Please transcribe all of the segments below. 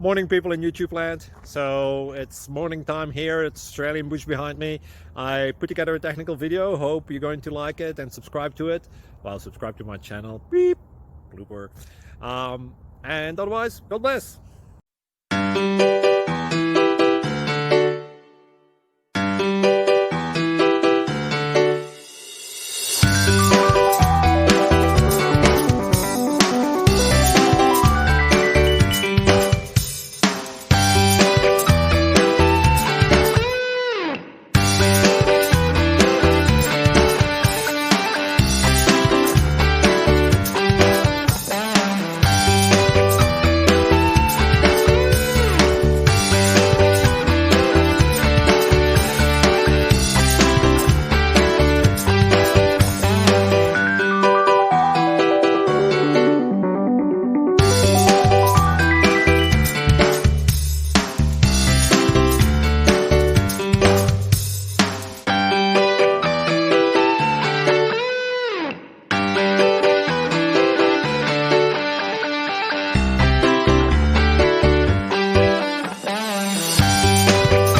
Morning, people in YouTube land. So it's morning time here. It's Australian bush behind me. I put together a technical video. Hope you're going to like it and subscribe to it. Well, subscribe to my channel. Beep. Blooper. And otherwise, God bless.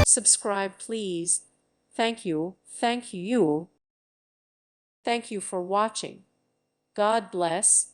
Subscribe, please. Thank you. Thank you. Thank you for watching. God bless.